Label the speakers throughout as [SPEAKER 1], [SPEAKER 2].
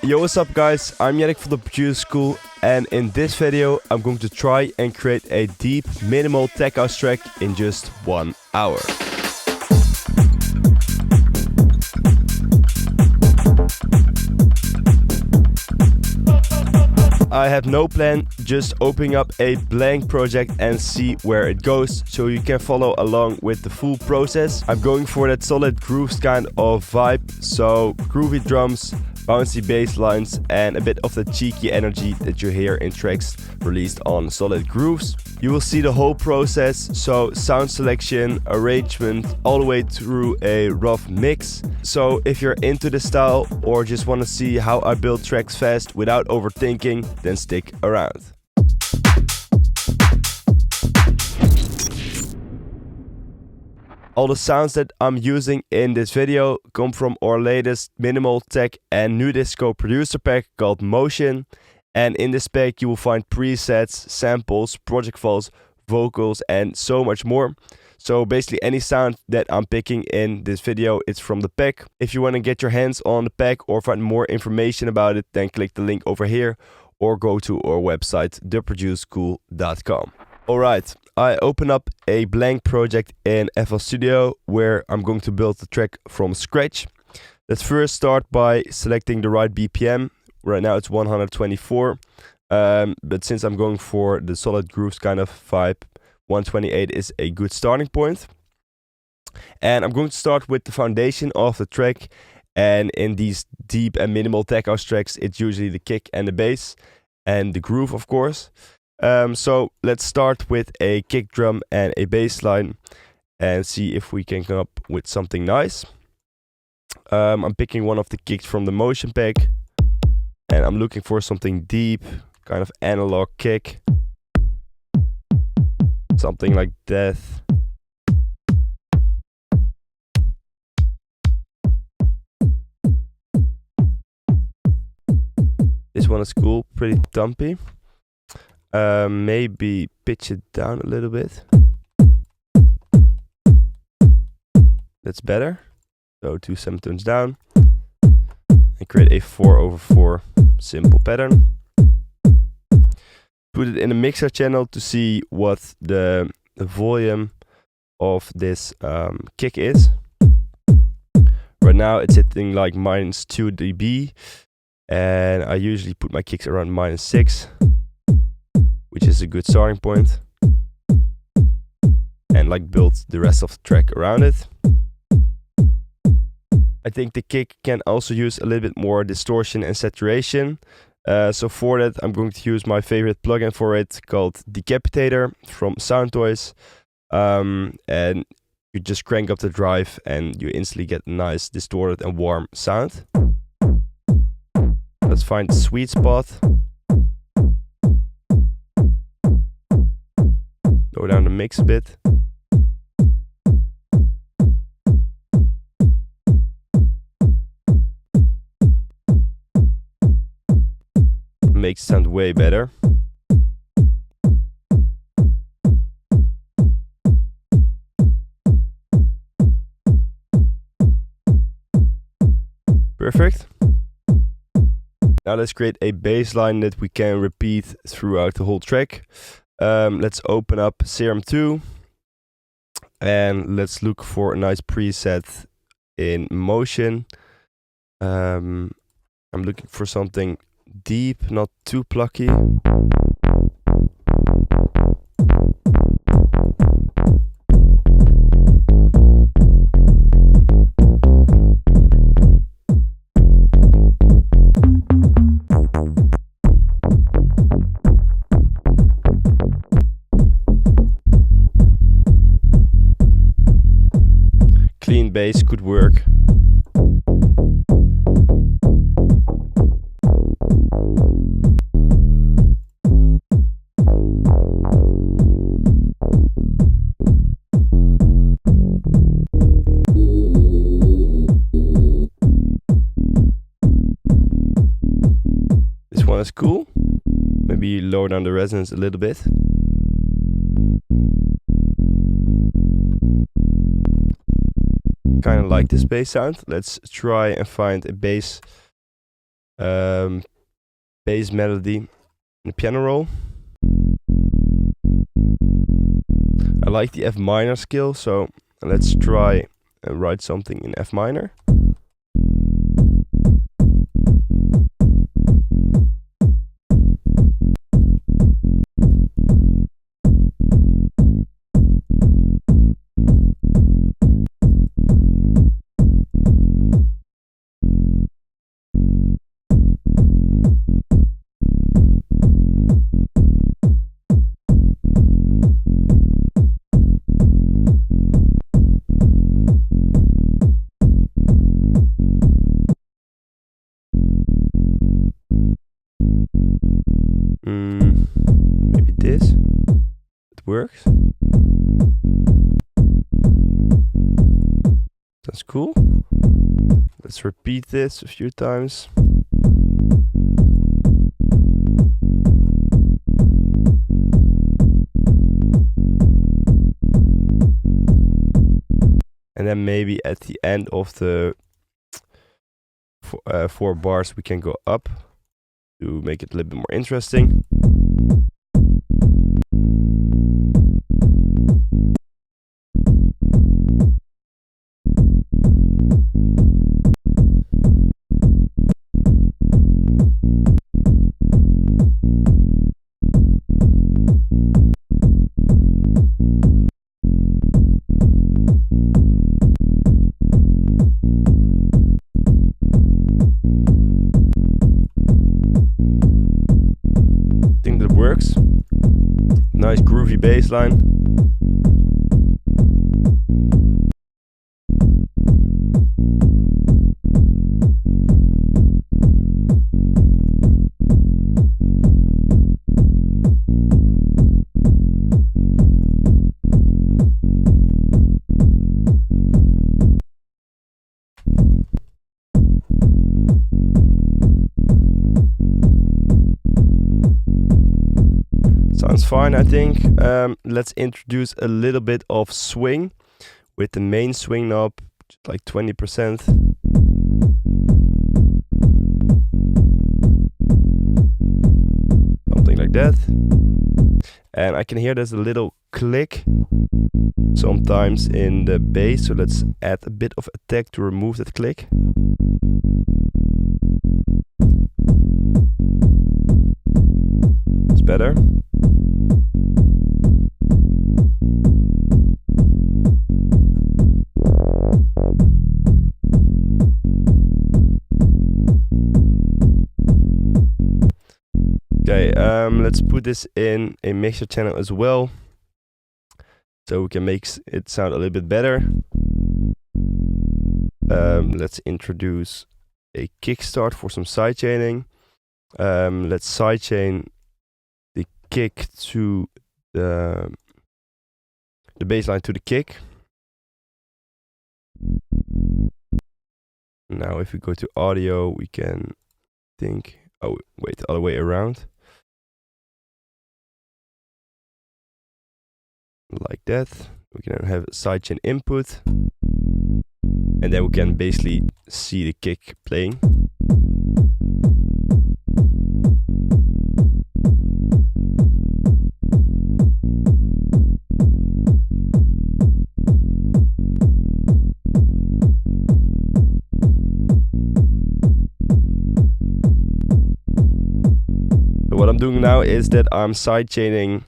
[SPEAKER 1] Yo, what's up guys, I'm Yannick from the Producer School, and in this video I'm going to try and create a deep minimal tech house track in just 1 hour. I have no plan, just opening up a blank project and see where it goes, so you can follow along with the full process. I'm going for that solid grooves kind of vibe, so groovy drums, bouncy bass lines, and a bit of the cheeky energy that you hear in tracks released on Solid Grooves. You will see the whole process, so sound selection, arrangement, all the way through a rough mix. So if you're into the style or just want to see how I build tracks fast without overthinking, then stick around. All the sounds that I'm using in this video come from our latest minimal tech and new disco producer pack called Motion. And in this pack you will find presets, samples, project files, vocals, and so much more. So basically any sound that I'm picking in this video is from the pack. If you want to get your hands on the pack or find more information about it, then click the link over here or go to our website theproducerschool.com. Alright, I open up a blank project in FL Studio where I'm going to build the track from scratch. Let's first start by selecting the right BPM. Right now it's 124, but since I'm going for the solid grooves kind of vibe, 128 is a good starting point. And I'm going to start with the foundation of the track, and in these deep and minimal tech house tracks it's usually the kick and the bass and the groove, of course. So let's start with a kick drum and a bass line and see if we can come up with something nice. I'm picking one of the kicks from the Motion pack and I'm looking for something deep, kind of analog kick. Something like that. This one is cool, pretty thumpy. Maybe pitch it down a little bit. That's better. So 2 semitones down. And create a 4/4 simple pattern. Put it in a mixer channel to see what the volume of this kick is. Right now it's hitting like -2 dB. And I usually put my kicks around -6. Which is a good starting point, and like build the rest of the track around it. I think the kick can also use a little bit more distortion and saturation. So for that I'm going to use my favorite plugin for it called Decapitator from Soundtoys. And you just crank up the drive and you instantly get a nice distorted and warm sound. Let's find the sweet spot. Go down the mix a bit. Makes it sound way better. Perfect. Now let's create a bass line that we can repeat throughout the whole track. Let's open up Serum 2 and let's look for a nice preset in Motion. I'm looking for something deep, not too plucky. Clean bass could work. This one is cool. Maybe lower down the resonance a little bit. Kind of like this bass sound. Let's try and find a bass bass melody in the piano roll. I like the F minor scale, so let's try and write something in F minor. Maybe this. It works. That's cool. Let's repeat this a few times. And then maybe at the end of the 4 bars we can go up to make it a little bit more interesting. Works. Nice groovy bass line. Sounds fine, I think. Let's introduce a little bit of swing with the main swing knob, like 20%. Something like that. And I can hear there's a little click sometimes in the bass, so let's add a bit of attack to remove that click. It's better. Okay, let's put this in a mixer channel as well, so we can make it sound a little bit better. Let's introduce a kickstart for some sidechaining. Let's sidechain the kick to the bass line to the kick. Now if we go to audio, we can think, oh wait, the other way around. Like that. We can have a sidechain input, and then we can basically see the kick playing. So what I'm doing now is that I'm sidechaining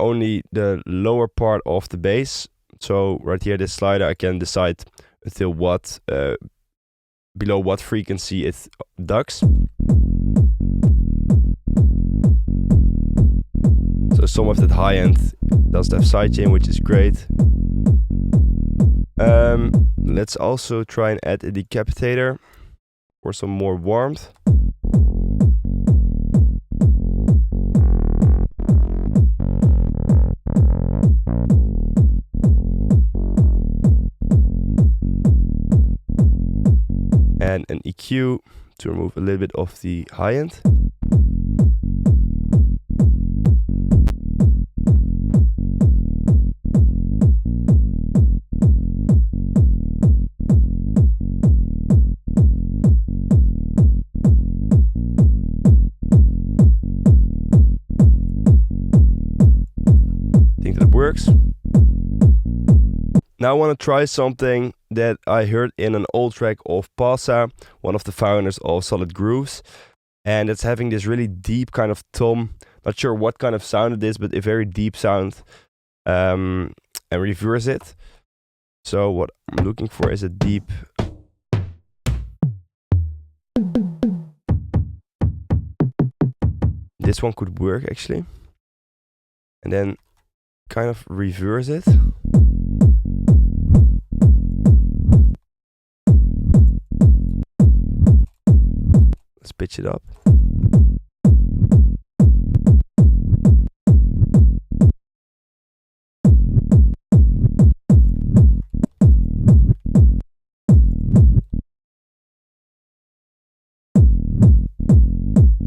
[SPEAKER 1] only the lower part of the bass. So right here, this slider, I can decide until what, below what frequency it ducks. So some of that high end does have sidechain, which is great. Let's also try and add a decapitator for some more warmth. And an EQ to remove a little bit of the high end. Now I want to try something that I heard in an old track of PAWSA, one of the founders of Solid Grooves. And it's having this really deep kind of tom. Not sure what kind of sound it is, but a very deep sound. And reverse it. So what I'm looking for is a deep... This one could work actually. And then kind of reverse it. Let's pitch it up.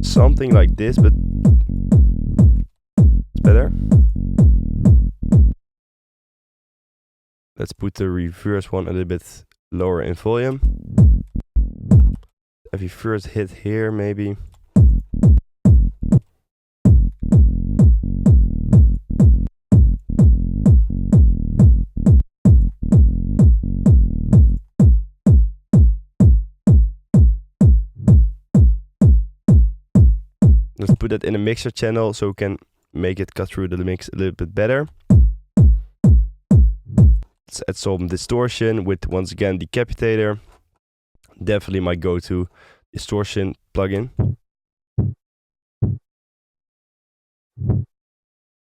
[SPEAKER 1] Something like this, but it's better. Let's put the reverse one a little bit lower in volume. If you first hit here, maybe. Let's put that in a mixer channel so we can make it cut through the mix a little bit better. Let's add some distortion with, once again, Decapitator. Definitely my go-to distortion plugin.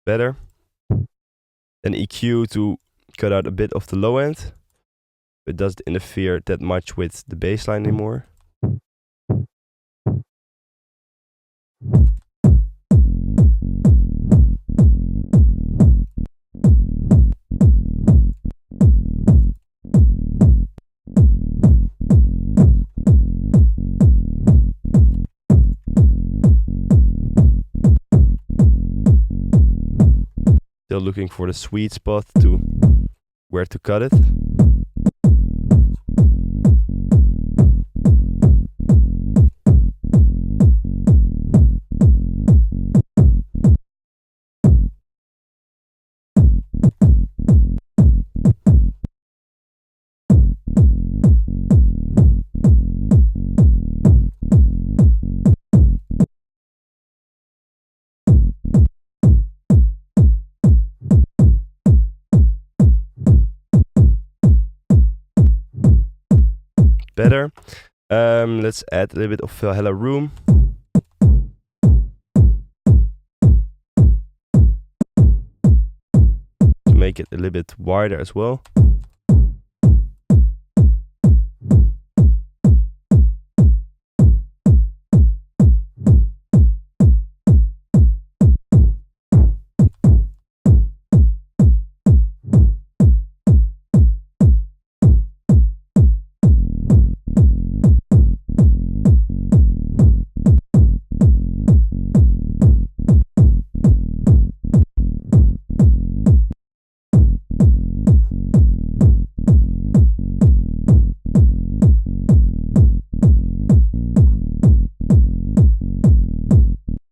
[SPEAKER 1] Better. Then EQ to cut out a bit of the low end. It doesn't interfere that much with the bassline anymore. Still looking for the sweet spot to where to cut it. Better. Let's add a little bit of Hello Room. To make it a little bit wider as well.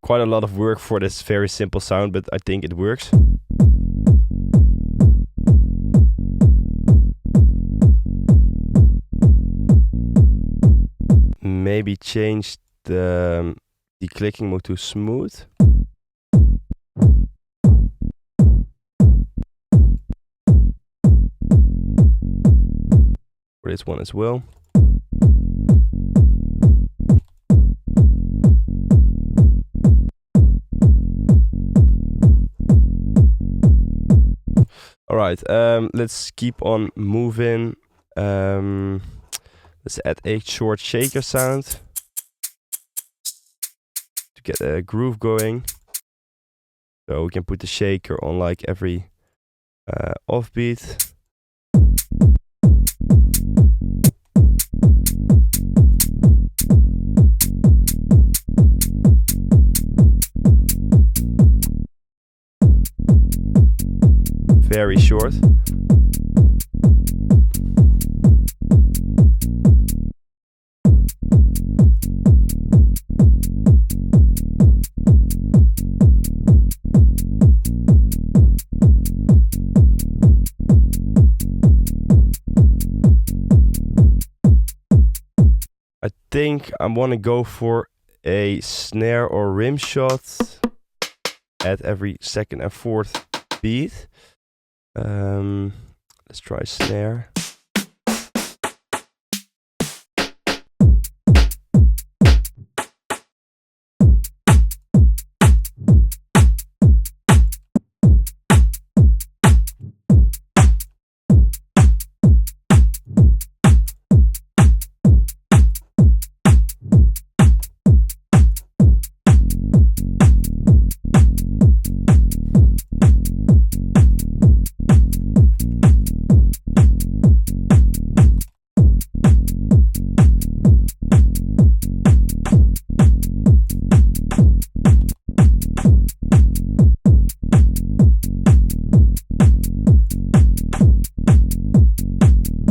[SPEAKER 1] Quite a lot of work for this very simple sound, but I think it works. Maybe change the clicking mode to smooth. For this one as well. Alright, let's keep on moving. Let's add a short shaker sound to get a groove going. So we can put the shaker on like every offbeat. Very short. think I want to go for a snare or rim shot at every second and fourth beat. Let's try snare.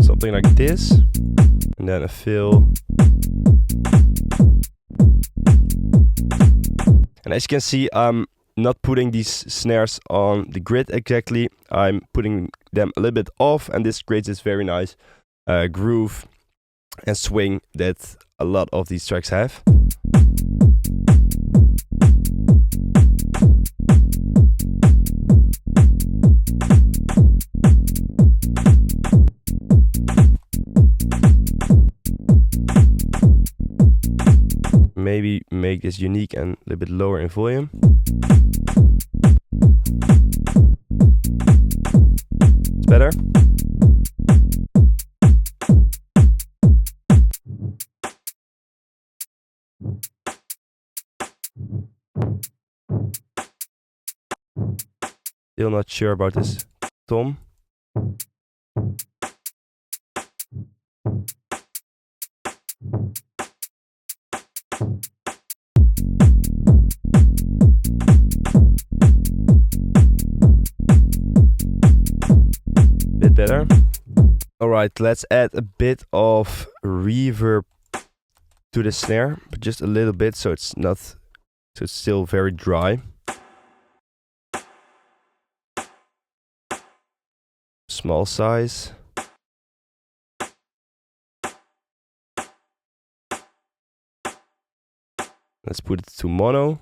[SPEAKER 1] Something like this, and then a fill. And as you can see, I'm not putting these snares on the grid exactly. I'm putting them a little bit off, and this creates this very nice groove and swing that a lot of these tracks have. Maybe make this unique and a little bit lower in volume. It's better. Still not sure about this tom. Bit better. Alright, let's add a bit of reverb to the snare, but just a little bit, so it's still very dry. Small size. Let's put it to mono.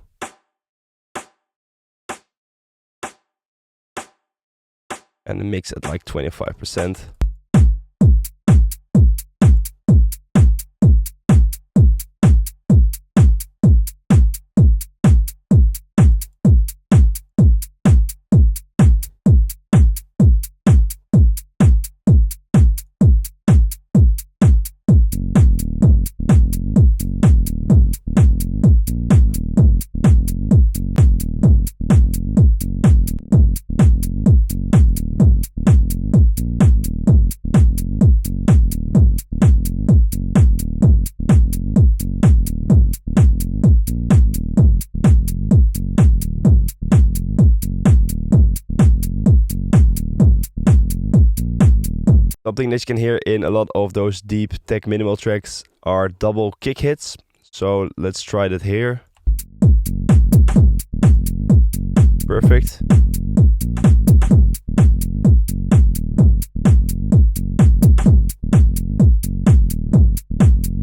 [SPEAKER 1] And mix at like 25%. Something that you can hear in a lot of those deep tech minimal tracks are double kick hits. So let's try that here. Perfect.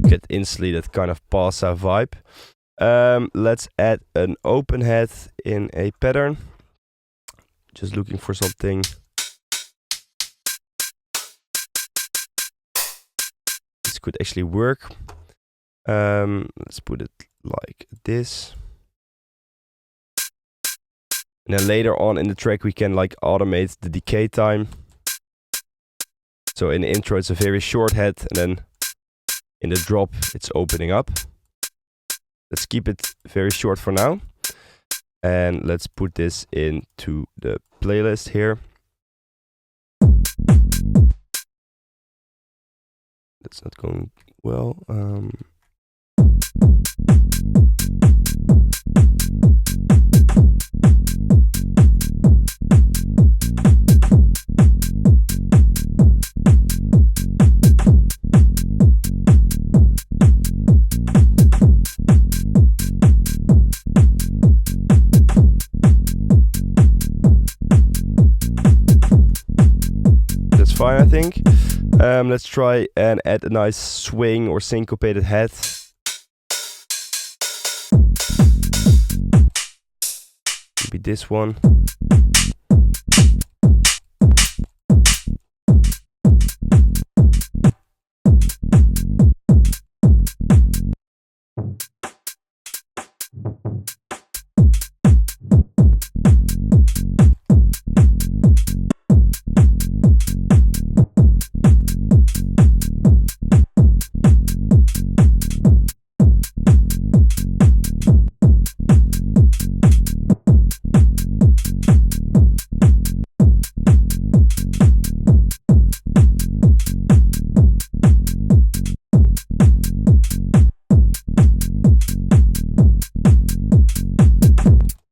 [SPEAKER 1] Get instantly that kind of PAWSA vibe. Let's add an open head in a pattern. Just looking for something. This could actually work. Let's put it like this. And then later on in the track we can like automate the decay time. So in the intro it's a very short head, and then in the drop it's opening up. Let's keep it very short for now. And let's put this into the playlist here. That's not going well. That's fine, I think. Let's try and add a nice swing or syncopated head this one.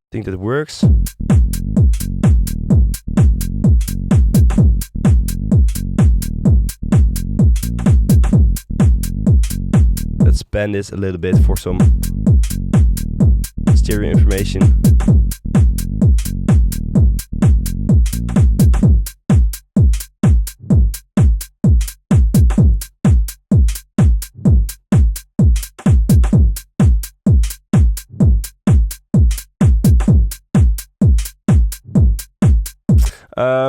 [SPEAKER 1] I think that works. Let's bend this a little bit for some stereo information.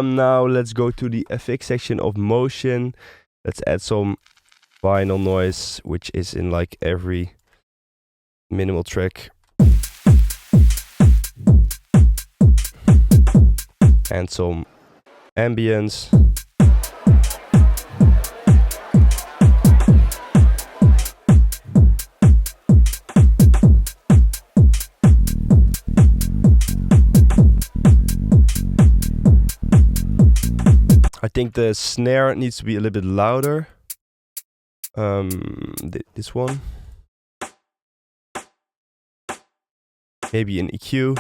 [SPEAKER 1] Now let's go to the FX section of Motion. Let's add some vinyl noise, which is in like every minimal track. And some ambience. I think the snare needs to be a little bit louder. This one. Maybe an EQ.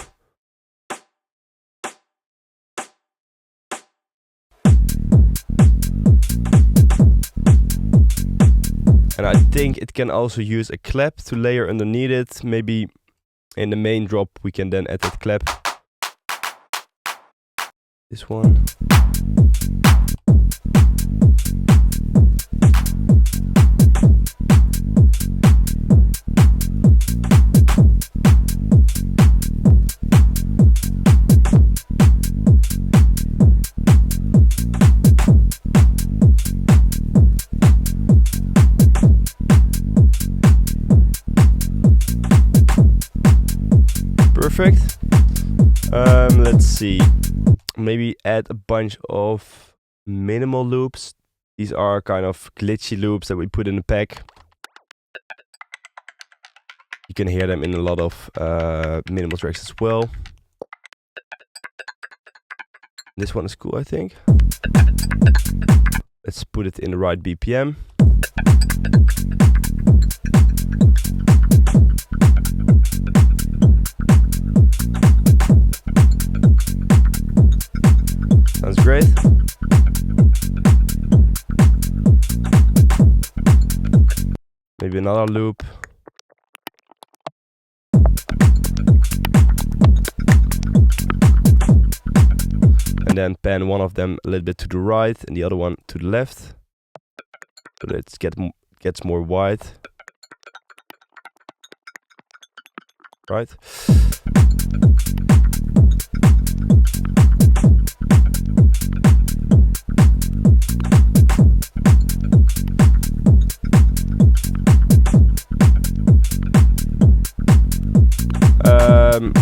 [SPEAKER 1] And I think it can also use a clap to layer underneath it. Maybe in the main drop we can then add that clap. This one. Perfect. Let's see. Maybe add a bunch of minimal loops. These are kind of glitchy loops that we put in the pack. You can hear them in a lot of minimal tracks as well. This one is cool, I think. Let's put it in the right BPM. Sounds great. Maybe another loop. And then pan one of them a little bit to the right and the other one to the left. So that it gets more wide. Right.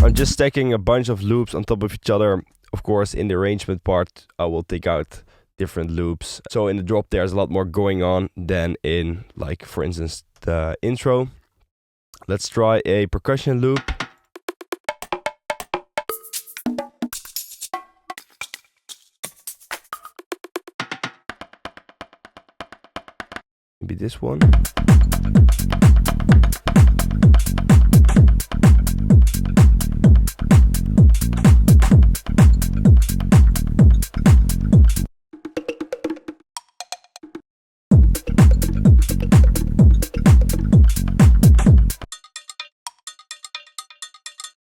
[SPEAKER 1] I'm just stacking a bunch of loops on top of each other. Of course, in the arrangement part, I will take out different loops. So in the drop, there's a lot more going on than in, like, for instance, the intro. Let's try a percussion loop. Maybe this one.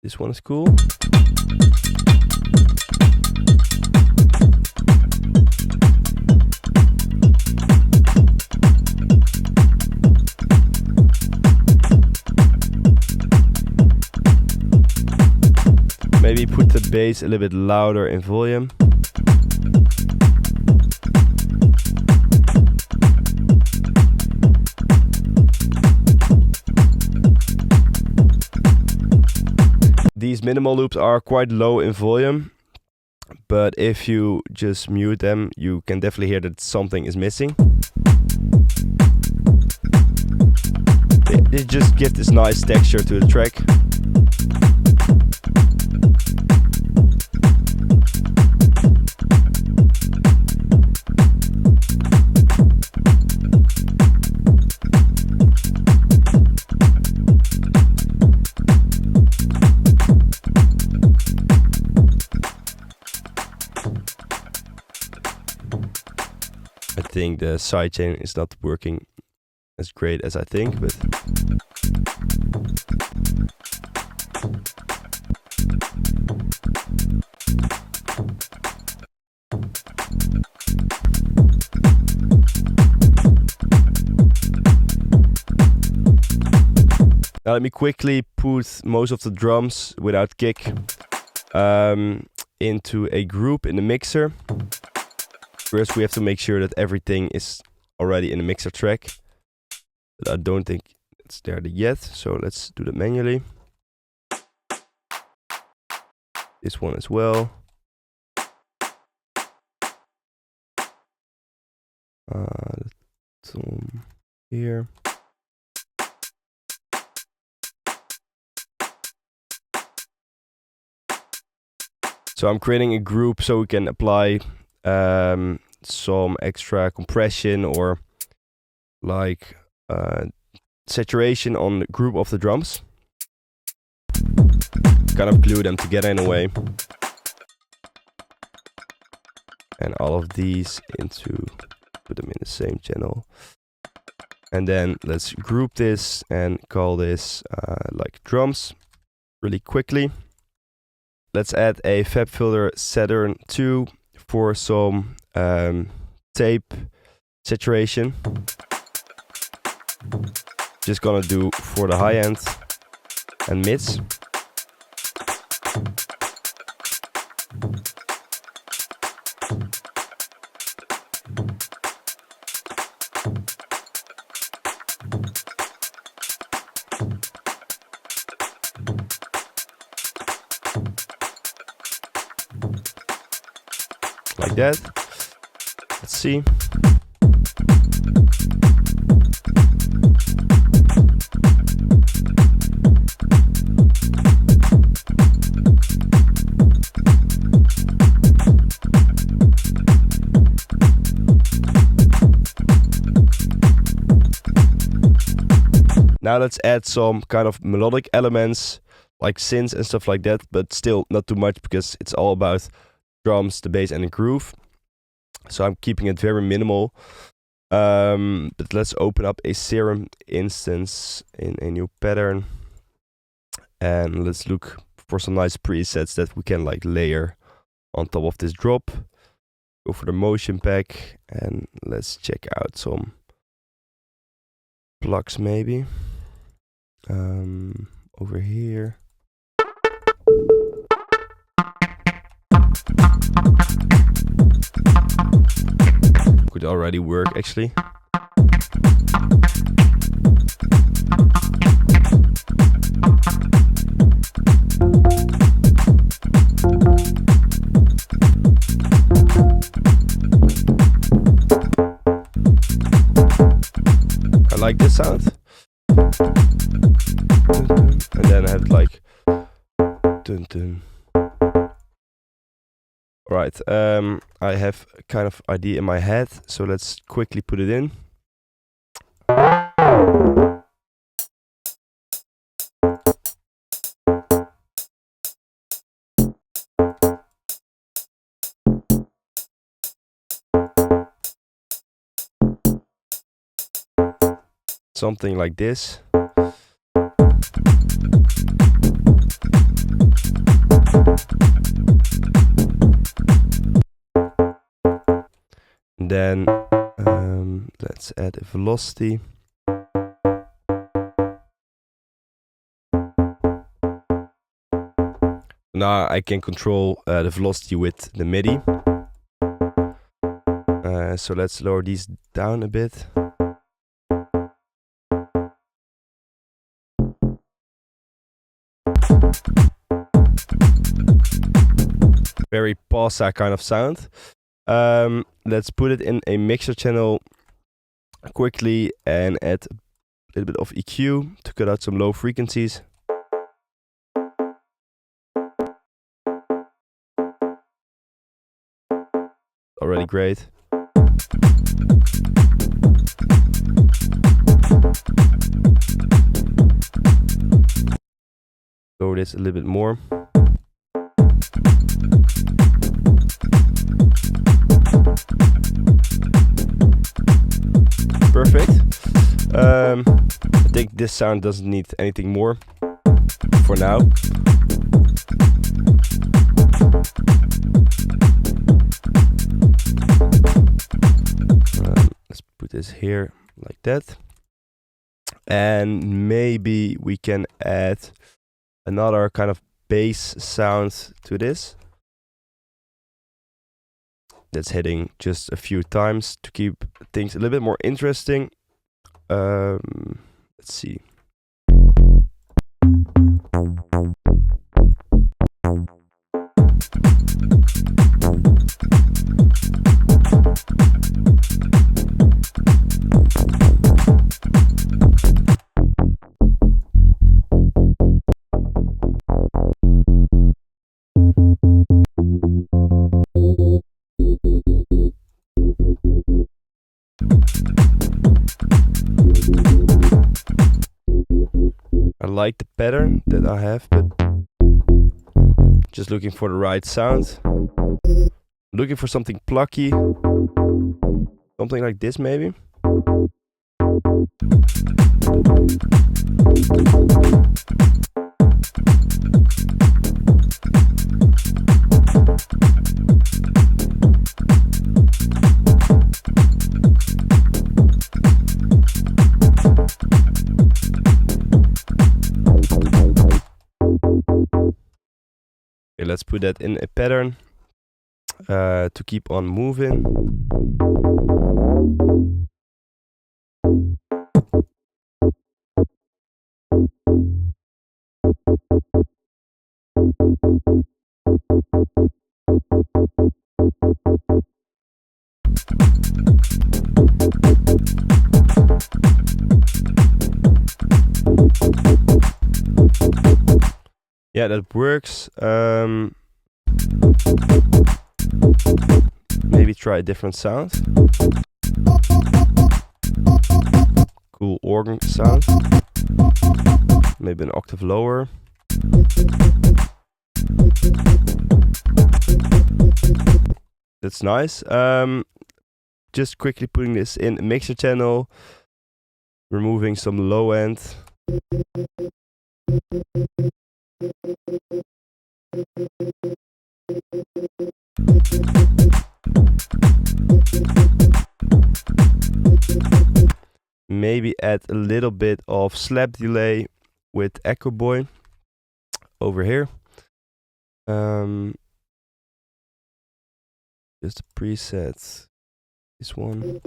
[SPEAKER 1] This one is cool. Maybe put the bass a little bit louder in volume. These minimal loops are quite low in volume, but if you just mute them, you can definitely hear that something is missing. They just give this nice texture to the track. I think the sidechain is not working as great as I think, but now let me quickly put most of the drums without kick into a group in the mixer. First we have to make sure that everything is already in the mixer track, but I don't think it's there yet, so let's do that manually. This one as well. Here. So I'm creating a group so we can apply some extra compression or like saturation on the group of the drums. Kind of glue them together in a way. And all of these put them in the same channel. And then let's group this and call this like drums really quickly. Let's add a FabFilter Saturn 2 for some tape saturation. Just gonna do for the high end and mids. Like that. Let's see. Now let's add some kind of melodic elements like synths and stuff like that, but still not too much because it's all about drums, the bass and the groove. So I'm keeping it very minimal. But let's open up a Serum instance in a new pattern. And let's look for some nice presets that we can like layer on top of this drop. Go for the motion pack and let's check out some plugs maybe. Over here. Could already work actually. I like this sound. And then I have like dun dun. Right, I have a kind of idea in my head, so let's quickly put it in. Something like this. Then let's add a velocity. Now I can control the velocity with the MIDI. So let's lower these down a bit. Very PAWSA kind of sound. Let's put it in a mixer channel quickly and add a little bit of EQ to cut out some low frequencies. Already great. Lower this a little bit more. Perfect. I think this sound doesn't need anything more for now. Let's put this here like that. And maybe we can add another kind of bass sound to this. That's hitting just a few times to keep things a little bit more interesting. Let's see. I like the pattern that I have, but just looking for the right sound. Looking for something plucky. Something like this maybe. Okay, let's put that in a pattern to keep on moving. Yeah, that works. Maybe try a different sound. Cool organ sound. Maybe an octave lower. That's nice. Just quickly putting this in a mixer channel. Removing some low end. Maybe add a little bit of slap delay with Echo Boy over here. Just a preset. This one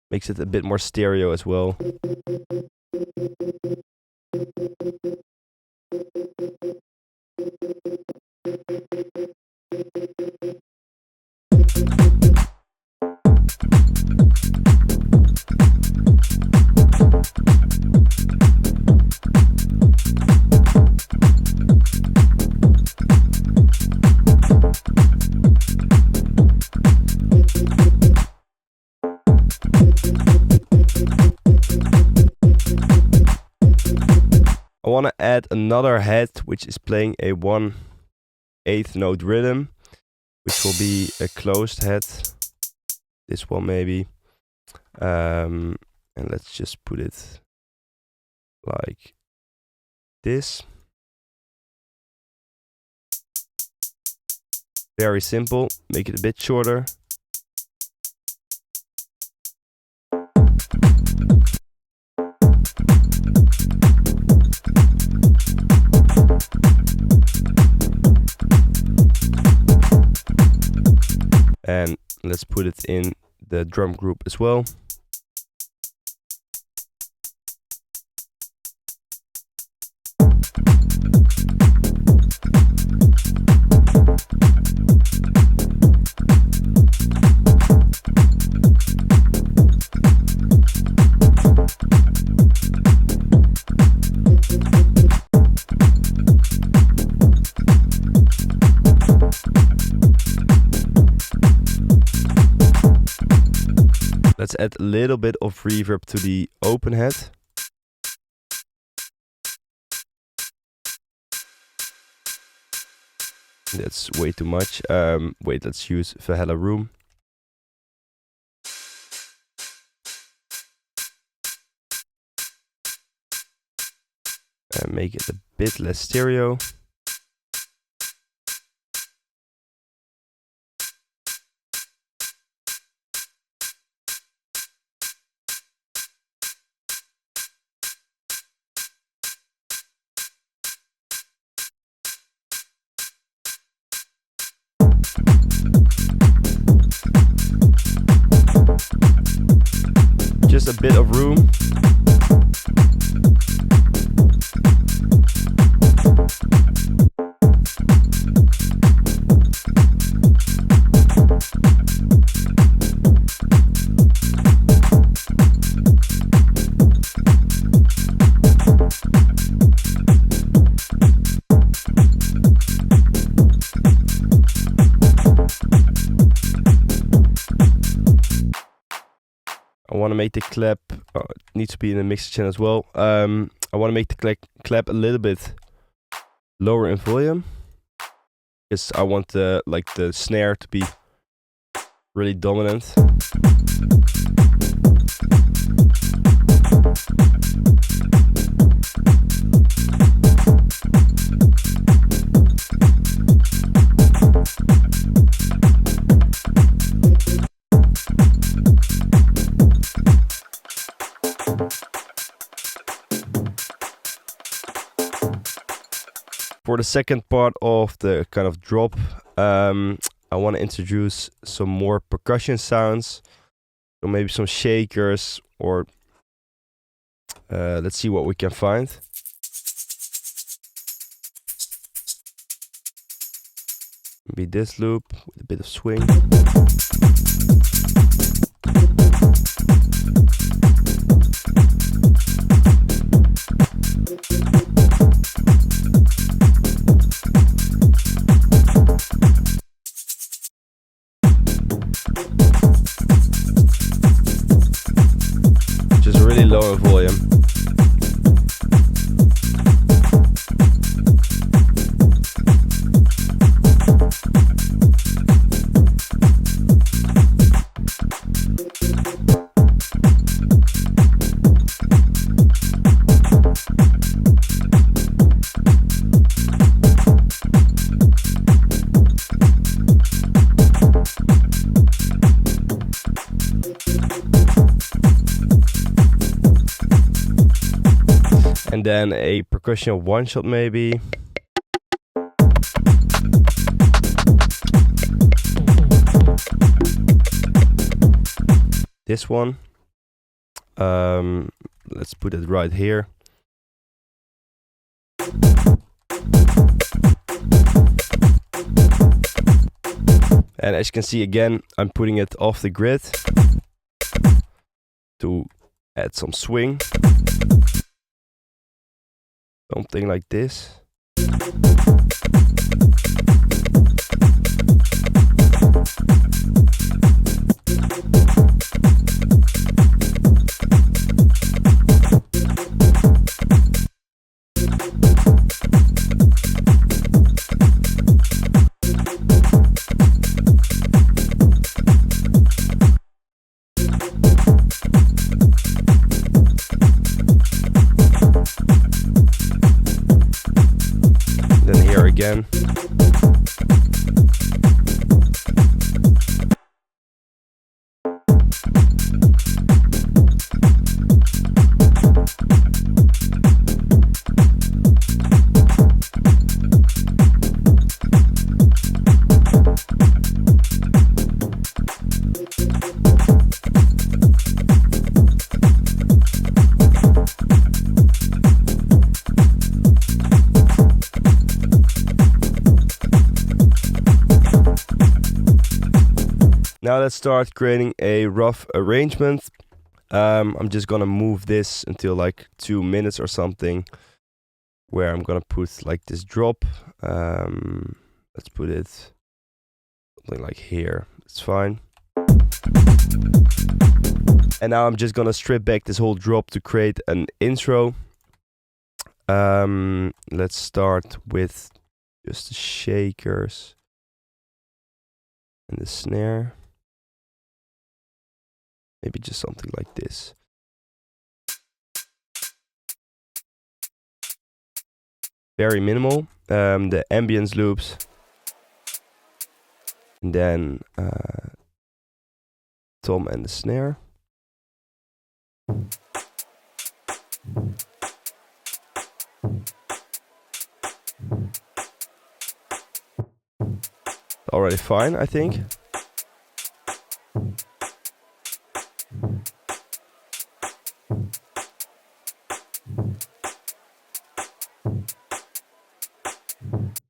[SPEAKER 1] makes it a bit more stereo as well. I want to add another head which is playing a 1/8 note rhythm, which will be a closed head. This one maybe. And let's just put it like this. Very simple. Make it a bit shorter. Let's put it in the drum group as well. Let's add a little bit of reverb to the open head. That's way too much. Wait, let's use Valhalla Room. And make it a bit less stereo. Just a bit of room. I want to make the clap, it needs to be in the mixer channel as well. I want to make the clap a little bit lower in volume, because I want the snare to be really dominant. For the second part of the kind of drop, I want to introduce some more percussion sounds. So maybe some shakers, or let's see what we can find. Maybe this loop with a bit of swing. Just really low in volume. And then a percussion one shot maybe. This one. Let's put it right here. And as you can see, again, I'm putting it off the grid to add some swing. Something like this. Then here again. Now let's start creating a rough arrangement. I'm just gonna move this until like 2 minutes or something, where I'm gonna put like this drop. Let's put it something like here. It's fine. And now I'm just gonna strip back this whole drop to create an intro. Let's start with just the shakers and the snare. Maybe just something like this. Very minimal. The ambience loops. And then tom and the snare. Already fine, I think.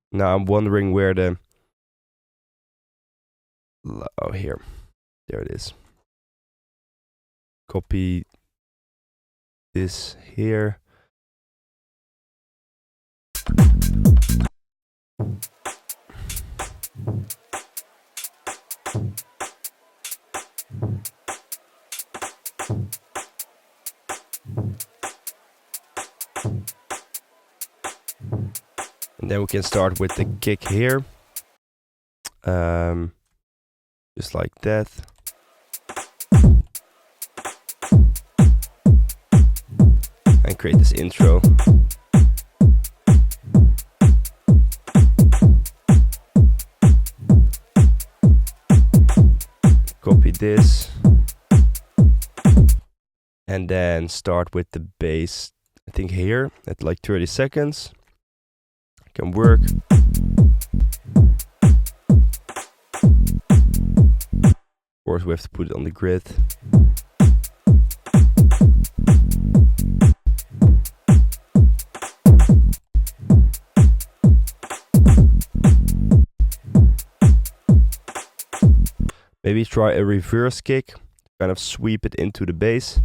[SPEAKER 1] Now I'm wondering where the... Oh, here. There it is. Copy this here. And then we can start with the kick here. Just like that. And create this intro. Copy this. And then start with the bass, I think here, at like 30 seconds. Can work. Of course, we have to put it on the grid. Maybe try a reverse kick, kind of sweep it into the bass.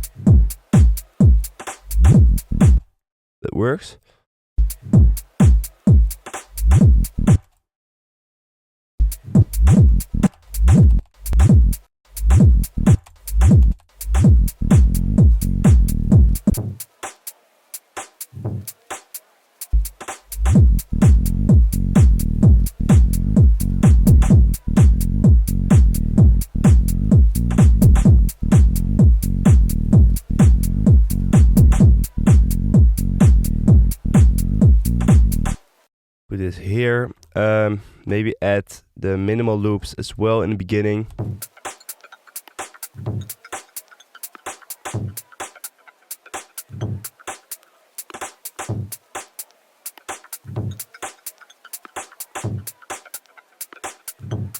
[SPEAKER 1] That works. Put this here. Maybe add the minimal loops as well in the beginning.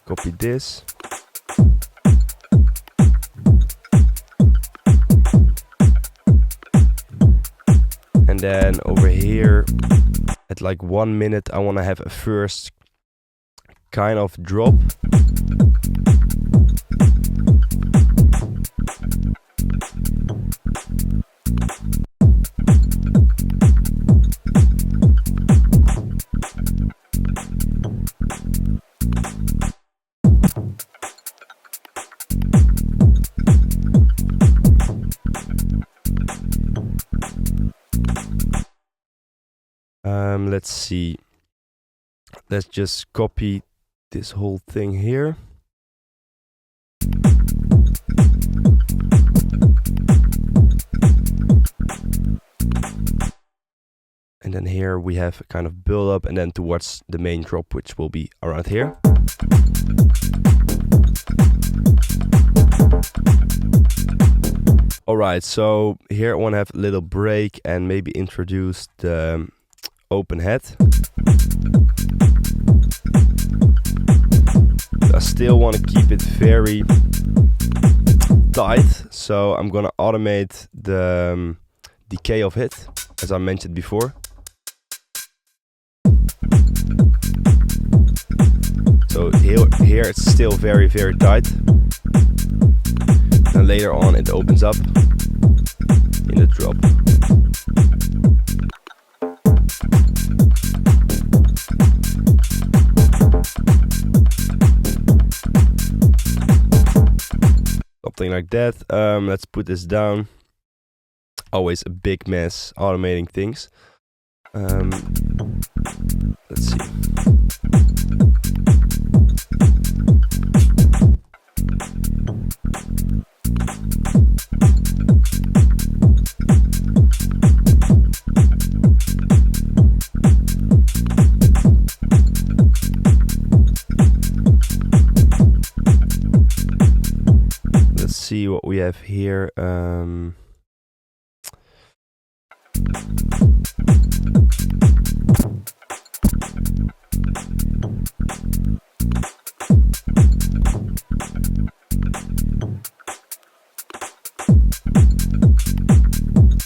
[SPEAKER 1] Copy this. And then over here, at like 1 minute, I want to have a first kind of drop. Let's see. Let's just copy this whole thing here. And then here we have a kind of build up and then towards the main drop, which will be around here. Alright, so here I want to have a little break and maybe introduce the open head. I still want to keep it very tight, so I'm gonna automate the decay of it, as I mentioned before. So here it's still very, very tight. And later on it opens up in the drop. Something like that. Let's put this down. Always a big mess automating things. Let's see. Let's see what we have here.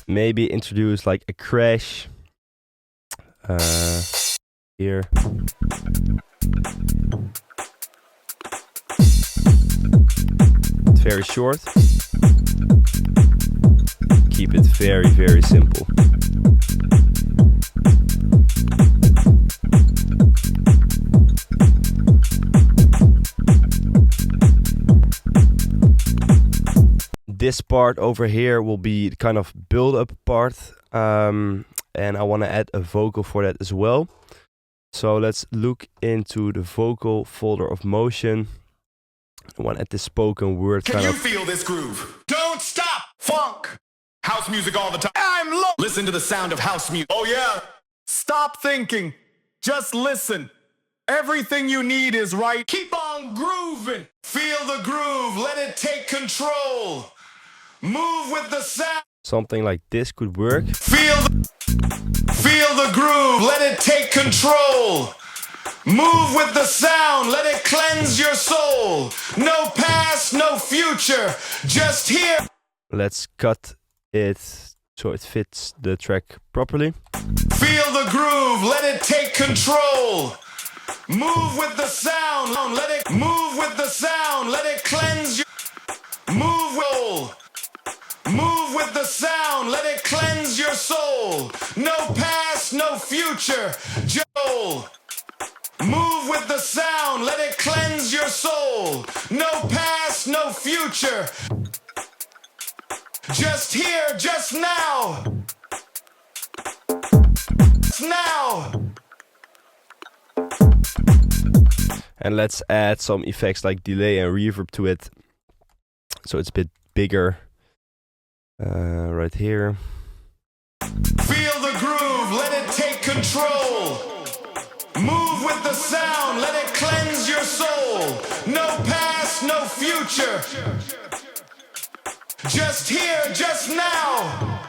[SPEAKER 1] Maybe introduce like a crash here. It's very short. Keep it very, very simple. This part over here will be the kind of build-up part, and I want to add a vocal for that as well. So let's look into the vocal folder of Motion. I want to add this spoken word
[SPEAKER 2] Can you feel this groove? Don't stop! Funk! House music all the time. I'm low! Listen to the sound of house music. Oh yeah! Stop thinking. Just listen. Everything you need is right. Keep on grooving. Feel the groove. Let it take control. Move with the sound.
[SPEAKER 1] Something like this could work.
[SPEAKER 2] Feel the groove. Let it take control. Move with the sound. Let it cleanse your soul. No past, no future. Just here.
[SPEAKER 1] Let's cut it so it fits the track properly.
[SPEAKER 2] Feel the groove. Let it take control. Move with the sound. Let it move with the sound. Let it cleanse your move roll. Move with the sound. Let it cleanse your soul. No past, no future. Joel. Move with the sound. Let it cleanse your soul. No past, no future. Just here, just now. Now.
[SPEAKER 1] And let's add some effects like delay and reverb to it, so it's a bit bigger. Right here.
[SPEAKER 2] Feel the groove, let it take control. Move with the sound, let it cleanse your soul. No past, no future. Just here, just now.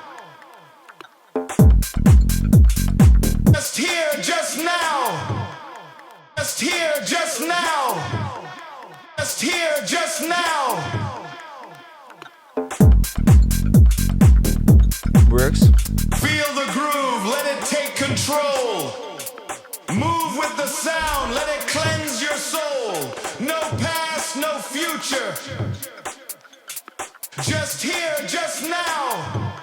[SPEAKER 2] Just here, just now. Just here, just now. Just here, just now.
[SPEAKER 1] Works.
[SPEAKER 2] Feel the groove, let it take control. Move with the sound, let it cleanse your soul. No past, no future. Just here, just now.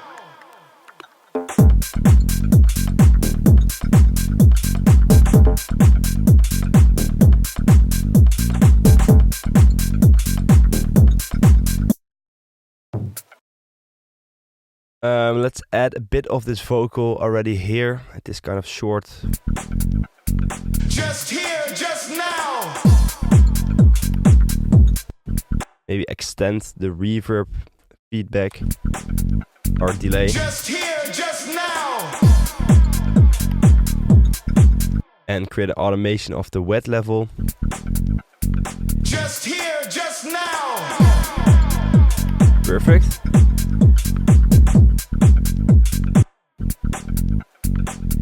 [SPEAKER 1] Let's add a bit of this vocal already here at this kind of short.
[SPEAKER 2] Just here, just now.
[SPEAKER 1] Maybe extend the reverb feedback or delay.
[SPEAKER 2] Just here, just now.
[SPEAKER 1] And create an automation of the wet level.
[SPEAKER 2] Just here, just now.
[SPEAKER 1] Perfect.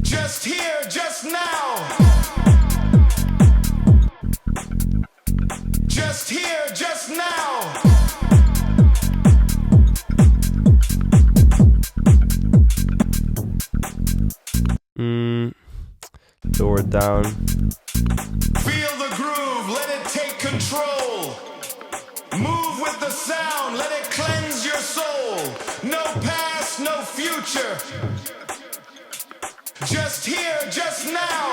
[SPEAKER 2] Just here, just now. Just here, just now.
[SPEAKER 1] Lower it down.
[SPEAKER 2] Feel the groove, let it take control. Move with the sound, let it cleanse your soul. No past, no future. Just here, just now.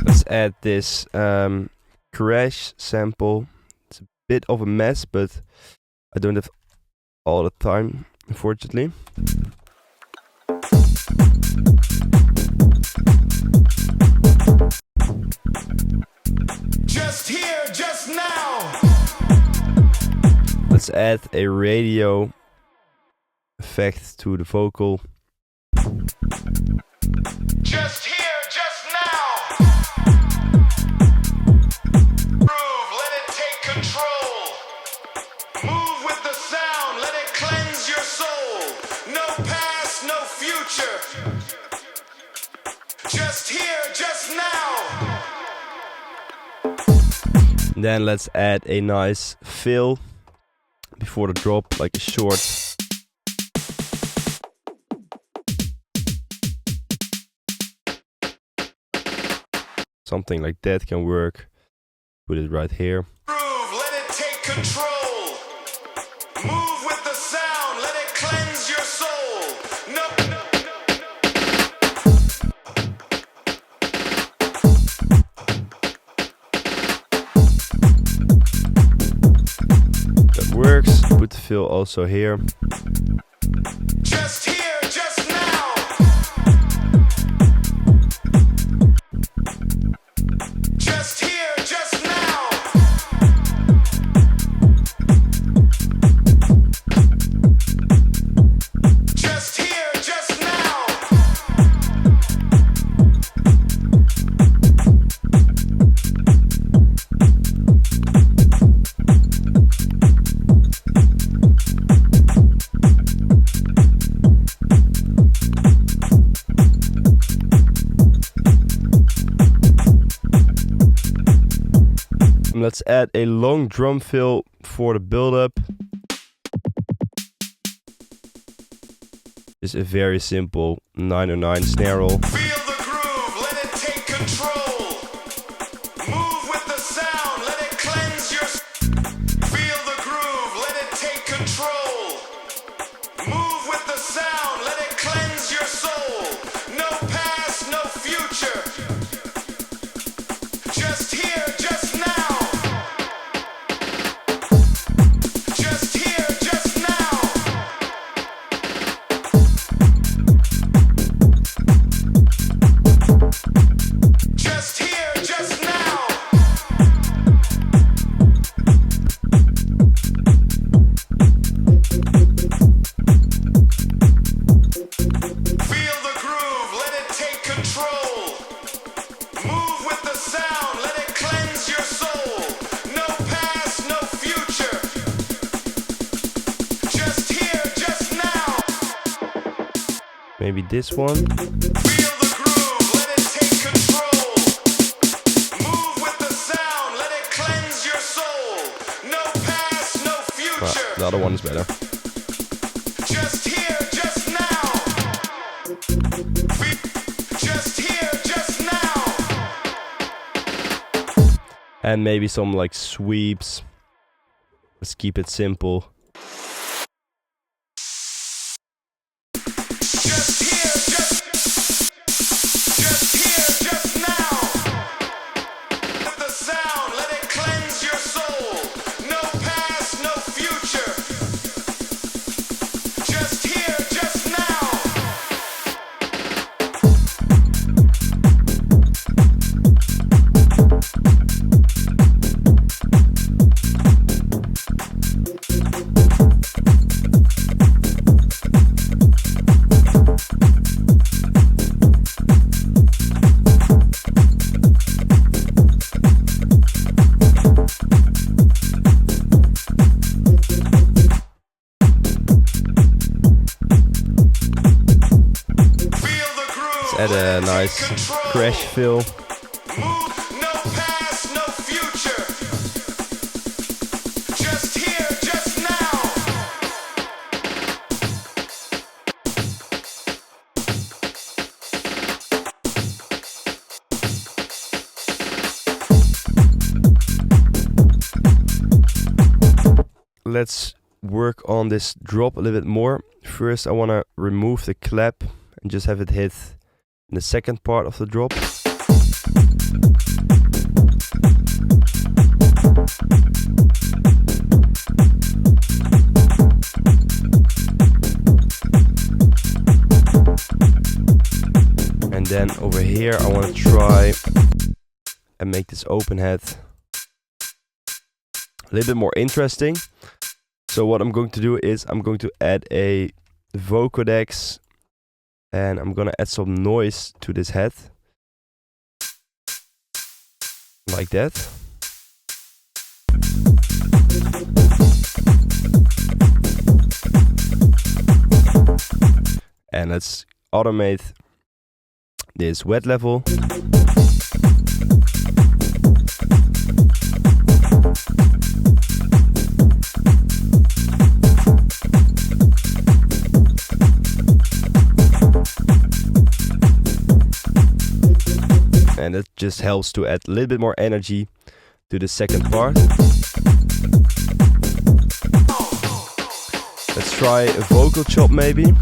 [SPEAKER 1] Let's add this crash sample. It's a bit of a mess, but I don't have all the time, unfortunately.
[SPEAKER 2] Just here, just now.
[SPEAKER 1] Let's add a radio effect to the vocal.
[SPEAKER 2] Just here, just now. Groove, let it take control. Move with the sound, let it cleanse your soul. No past, no future. Just here, just now.
[SPEAKER 1] Then let's add a nice fill before the drop, like a short. Something like that can work. Put it right here.
[SPEAKER 2] Groove, let it take control. Move with the sound, let it cleanse your soul. No.
[SPEAKER 1] That works. Put the fill also here.
[SPEAKER 2] Just here, just now. Just here, just now. Just here, just now.
[SPEAKER 1] Let's add a long drum fill for the build-up. It's a very simple 909 snare roll.
[SPEAKER 2] Feel the groove, let it take control. Move with the sound, let it cleanse your. Feel the groove, let it take control. Move with the sound, let it cleanse your soul. No past, no future. Just here, just now. Just here, just now. Just here, just now. Feel the groove, let it take control. Move with the sound, let it cleanse your soul. No past, no future. Just here, just now.
[SPEAKER 1] Maybe this one.
[SPEAKER 2] Feel the groove, let it take control. Move with the sound, let it cleanse your soul. No past, no future.
[SPEAKER 1] The other one is better.
[SPEAKER 2] Just here, just now. Just here, just now.
[SPEAKER 1] And maybe some like sweeps. Let's keep it simple.
[SPEAKER 2] Just here, just now. With the sound, let it cleanse your soul. No past, no future. Just here, just now.
[SPEAKER 1] Add a nice crash fill.
[SPEAKER 2] Move, no past, no future. Just here, just now.
[SPEAKER 1] let's work on this drop a little bit more. First, I want to remove the clap and just have it hit in the second part of the drop. And then over here, I want to try and make this open head a little bit more interesting. So what I'm going to do is I'm going to add a vocodex and I'm going to add some noise to this head. Like that. And let's automate this wet level. And it just helps to add a little bit more energy to the second part. Let's try a vocal chop maybe.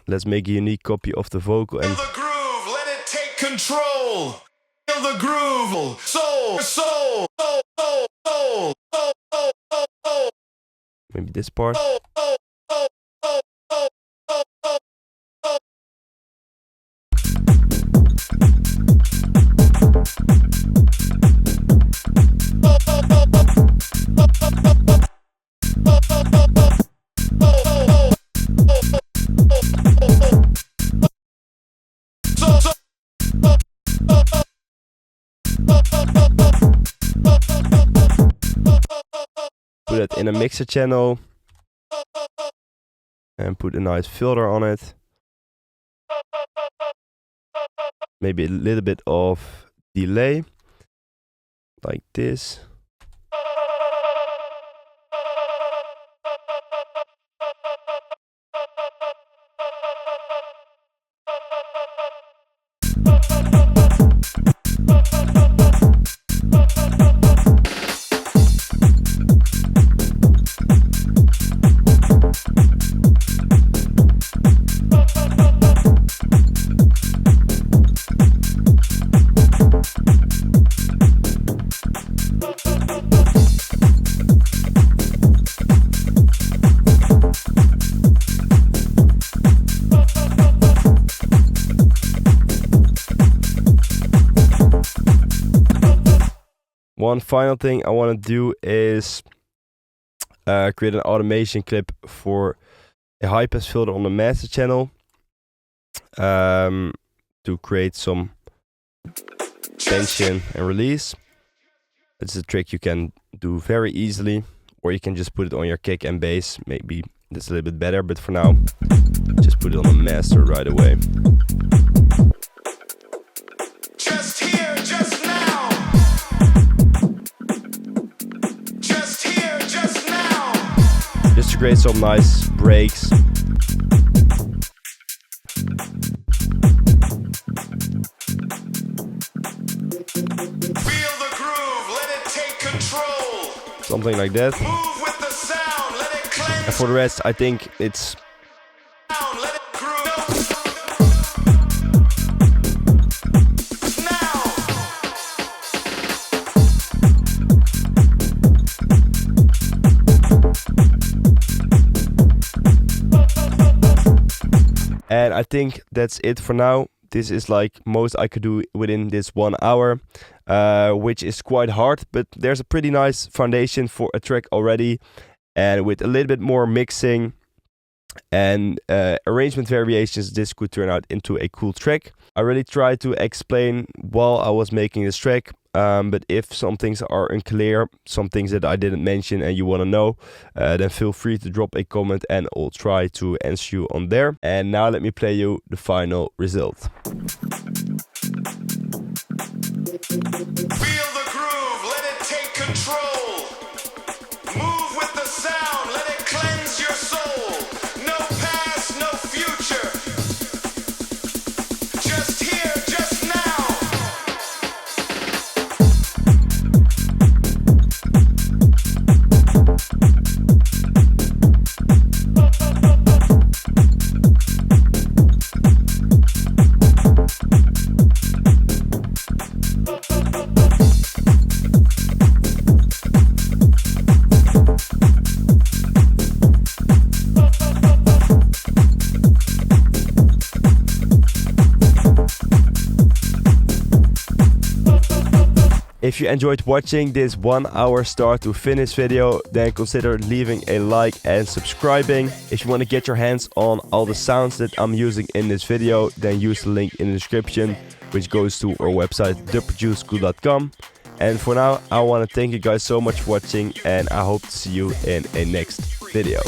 [SPEAKER 1] Let's make a unique copy of the vocal and
[SPEAKER 2] Feel the groove, let it take control. Feel the groove, soul, soul, soul, soul, soul, soul, soul, soul, soul.
[SPEAKER 1] Maybe this part. Put it in a mixer channel and put a nice filter on it. Maybe a little bit of delay, like this. One final thing I want to do is create an automation clip for a high pass filter on the master channel to create some tension and release. It's a trick you can do very easily, or you can just put it on your kick and bass. Maybe that's a little bit better, but for now, just put it on the master right away.
[SPEAKER 2] Just here, just now. Just here, just now.
[SPEAKER 1] Just to create some nice breaks.
[SPEAKER 2] Feel the groove, let it take control.
[SPEAKER 1] Something like that.
[SPEAKER 2] Move with the sound, let it cleanse.
[SPEAKER 1] And for the rest, I think it's
[SPEAKER 2] Sound, let it groove. Now.
[SPEAKER 1] And I think that's it for now. This is like most I could do within this 1 hour, which is quite hard, but there's a pretty nice foundation for a track already. And with a little bit more mixing and arrangement variations, this could turn out into a cool track. I really tried to explain while I was making this track, but if some things are unclear, some things that I didn't mention and you want to know, then feel free to drop a comment and I'll try to answer you on there. And now let me play you the final result.
[SPEAKER 2] Feel the groove, let it take control. Move with the sound, let it cleanse your soul. No past, no future. Just here, just now.
[SPEAKER 1] If you enjoyed watching this 1 hour start to finish video, then consider leaving a like and subscribing. If you want to get your hands on all the sounds that I'm using in this video, then use the link in the description, which goes to our website theproduceschool.com. And for now, I want to thank you guys so much for watching, and I hope to see you in a next video.